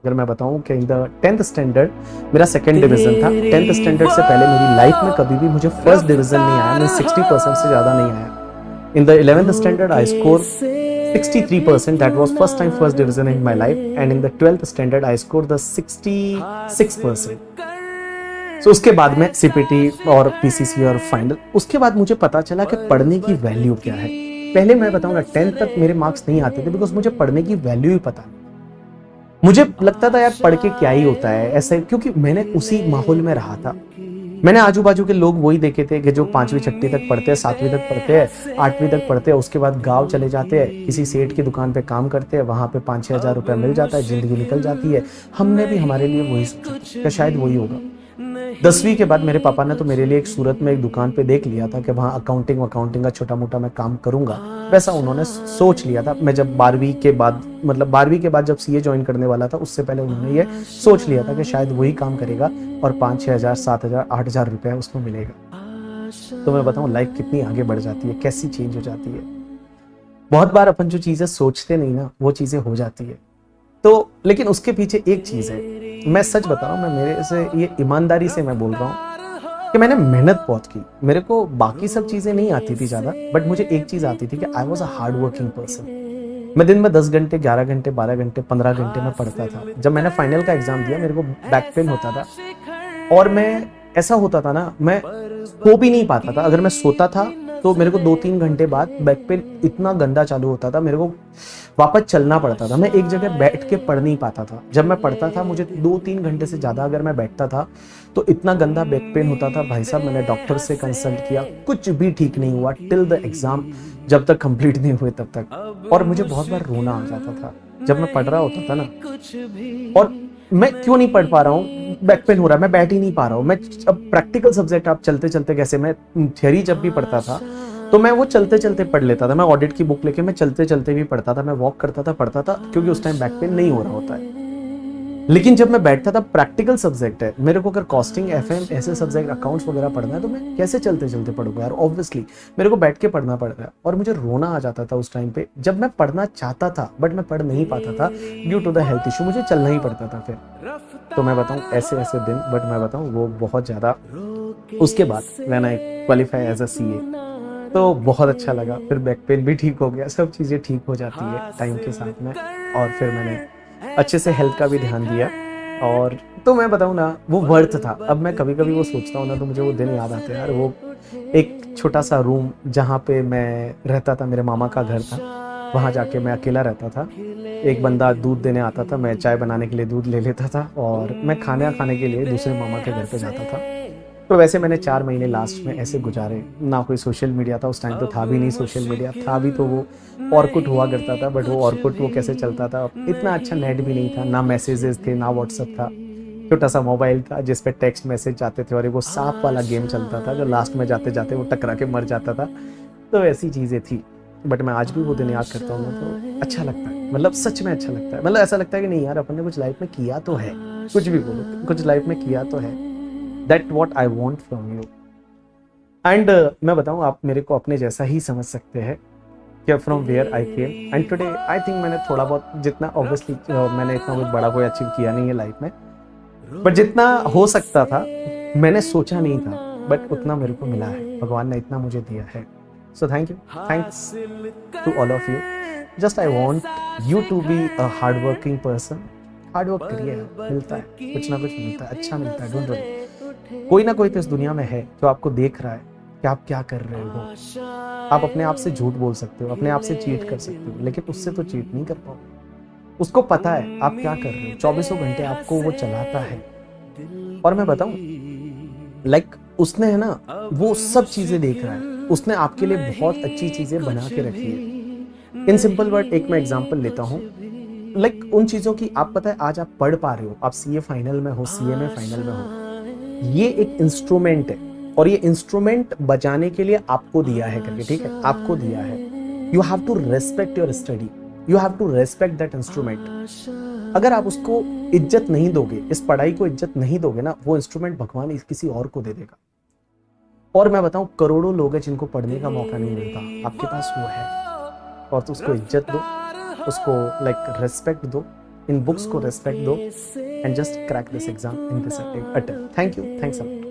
अगर मैं बताऊं कि इन द 10th स्टैंडर्ड मेरा सेकंड डिवीजन था। 10th स्टैंडर्ड से पहले मेरी लाइफ में कभी भी मुझे फर्स्ट डिवीजन नहीं आया, मैं 60% से ज़्यादा नहीं आया। In the 11th standard I score 63%, that was first time first division in my life, and in the 12th standard I scored the 66%. So उसके बाद में सीपीटी और पीसीसी और फाइनल, उसके बाद मुझे पता चला कि पढ़ने की वैल्यू क्या है। पहले मैं बताऊंगा 10th तक मेरे मार्क्स नहीं आते थे बिकॉज मुझे पढ़ने की वैल्यू ही पता नहीं। मुझे लगता था यार पढ़ के क्या ही होता है ऐसे, क्योंकि मैंने उसी माहौल में रहा था। मैंने आजू बाजू के लोग वही देखे थे कि जो 5वीं 6वीं तक पढ़ते हैं, 7वीं तक पढ़ते हैं, 8वीं तक पढ़ते हैं, उसके बाद गांव चले जाते हैं, किसी सेठ की दुकान पे काम करते हैं, वहां पे 5-6 हज़ार रुपया मिल जाता है, जिंदगी निकल जाती है। हमने भी हमारे लिए वही सोचा कि शायद वही होगा। 10वीं के बाद मेरे पापा ने तो मेरे लिए एक सूरत में एक दुकान पे देख लिया था कि वहाँ अकाउंटिंग का छोटा मोटा मैं काम करूंगा, वैसा उन्होंने सोच लिया था। मैं जब 12वीं के बाद जब सीए ज्वाइन करने वाला था, उससे पहले उन्होंने ये सोच लिया था कि शायद वही काम करेगा और 5-6 हज़ार, 7 हज़ार, 8 हज़ार रुपया उसको मिलेगा। तो मैं बताऊं लाइफ कितनी आगे बढ़ जाती है, कैसी चेंज हो जाती है। बहुत बार अपन जो चीजें सोचते नहीं ना, वो चीजें हो जाती है। तो लेकिन उसके पीछे एक चीज है, मैं सच बता रहा हूँ, मैं मेरे से ये ईमानदारी से मैं बोल रहा हूँ कि मैंने मेहनत बहुत की। मेरे को बाकी सब चीजें नहीं आती थी ज्यादा, बट मुझे एक चीज आती थी कि I was a hard working person. मैं दिन में 10 घंटे, 11 घंटे, 12 घंटे, 15 घंटे में पढ़ता था। जब मैंने फाइनल का एग्जाम दिया, मेरे को बैक पेन होता था और मैं ऐसा होता था ना, मैं सो भी नहीं पाता था। अगर मैं सोता था तो मेरे को 2-3 घंटे बाद बैक पेन इतना गंदा चालू होता था, मेरे को वापस चलना पड़ता था। मैं एक जगह बैठ के पढ़ नहीं पाता था। जब मैं पढ़ता था, मुझे 2-3 घंटे से ज्यादा अगर मैं बैठता था तो इतना गंदा बैक पेन होता था। भाई साहब, मैंने डॉक्टर से कंसल्ट किया, कुछ भी ठीक नहीं हुआ टिल द एग्जाम, जब तक कंप्लीट नहीं हुए तब तक। और मुझे बहुत बार रोना आ जाता था जब मैं पढ़ रहा होता था ना, और मैं क्यों नहीं पढ़ पा रहा हूँ, बैक पेन हो रहा है, मैं बैठ ही नहीं पा रहा हूँ। मैं अब प्रैक्टिकल सब्जेक्ट आप चलते चलते, कैसे मैं थियरी जब भी पढ़ता था तो मैं वो चलते चलते पढ़ लेता था। मैं ऑडिट की बुक लेके मैं चलते चलते भी पढ़ता था, मैं वॉक करता था, पढ़ता था, क्योंकि उस टाइम बैक पेन नहीं हो रहा होता है। लेकिन जब मैं बैठता था, प्रैक्टिकल सब्जेक्ट है मेरे को, अगर कॉस्टिंग, एफएम, ऐसे सब्जेक्ट, अकाउंट्स वगैरह पढ़ना है तो मैं कैसे चलते चलते पढ़ूंगा यार। ऑब्वियसली मेरे को बैठ के पढ़ना पड़ता है और मुझे रोना आ जाता था उस टाइम पे, जब मैं पढ़ना चाहता था बट मैं पढ़ नहीं पाता था due to the health issue. मुझे चलना ही पड़ता था फिर। तो मैं बताऊं ऐसे ऐसे दिन, बट मैं बताऊं वो बहुत ज्यादा। उसके बाद when I qualify as a CA तो बहुत अच्छा लगा, फिर बैक पेन भी ठीक हो गया, सब चीज़ें ठीक हो जाती है टाइम के साथ में। और फिर मैंने अच्छे से हेल्थ का भी ध्यान दिया। और तो मैं बताऊँ ना, वो वर्थ था। अब मैं कभी कभी वो सोचता हूँ ना तो मुझे वो दिन याद आते हैं यार। वो एक छोटा सा रूम जहाँ पे मैं रहता था, मेरे मामा का घर था, वहाँ जाके मैं अकेला रहता था। एक बंदा दूध देने आता था, मैं चाय बनाने के लिए दूध ले लेता था और मैं खाने के लिए दूसरे मामा के घर पे जाता था। तो वैसे मैंने 4 महीने लास्ट में ऐसे गुजारे। ना कोई सोशल मीडिया था उस टाइम, तो था भी नहीं सोशल मीडिया, था भी तो वो ऑर्कुट हुआ करता था, बट वो ऑर्कुट वो कैसे चलता था, इतना अच्छा नेट भी नहीं था, ना मैसेजेस थे, ना व्हाट्सअप था। छोटा सा मोबाइल था जिस पे टेक्स्ट मैसेज आते थे और वो सांप वाला गेम चलता था जो लास्ट में जाते जाते वो टकरा के मर जाता था। तो ऐसी चीज़ें थी। बट मैं आज भी वो दिन याद करता हूँ ना तो अच्छा लगता है, मतलब सच में अच्छा लगता है। मतलब ऐसा लगता है कि नहीं यार, अपन ने कुछ लाइफ में किया तो है, कुछ भी बोलो, कुछ लाइफ में किया तो है। That what I want from you. And मैं बताऊँ, आप मेरे को अपने जैसा ही समझ सकते हैं कि from where I came and today I think मैंने थोड़ा बहुत, जितना ऑब्वियसली मैंने इतना कुछ बड़ा कोई अचीव किया नहीं है लाइफ में, बट जितना हो सकता था मैंने सोचा नहीं था, बट उतना मेरे को मिला है, भगवान ने इतना मुझे दिया है। So thank you, thanks to all of you. Just I want you to be a hard working person. Hard work करिए, मिलता है, कुछ ना कुछ मिलता है, अच्छा मिलता है। डोंट वरी, कोई ना कोई तो इस दुनिया में है जो आपको देख रहा है कि आप क्या कर रहे हो। आप अपने आप से झूठ बोल सकते हो, अपने आप से चीट कर सकते हो, लेकिन उससे तो चीट नहीं कर पाओगे। उसको पता है आप क्या कर रहे हो, 24 घंटे आपको वो चलाता है। और मैं बताऊं, लाइक उसने है ना, वो सब चीजें देख रहा है, उसने आपके लिए बहुत अच्छी चीजें बना के रखी है। इन सिंपल वर्ड एक मैं एग्जांपल लेता हूँ, लाइक उन चीजों की, आप पता है आज आप पढ़ पा रहे हो, आप सीए फाइनल में हो, सीए में फाइनल में हो, ये एक इंस्ट्रूमेंट है और ये इंस्ट्रूमेंट बजाने के लिए आपको दिया है करके, ठीक है, आपको दिया है। You have to respect your study, you have to respect that instrument. अगर आप उसको इज्जत नहीं दोगे, इस पढ़ाई को इज्जत नहीं दोगे ना, वो इंस्ट्रूमेंट भगवान किसी और को दे देगा। और मैं बताऊं, करोड़ों लोग हैं जिनको पढ़ने का मौका नहीं मिलता, आपके पास वो है, और तो उसको इज्जत दो, उसको लाइक रेस्पेक्ट दो इन बुक्स को रेस्पेक्ट दो and just crack this exam in this attempt. Thank you, thanks a lot.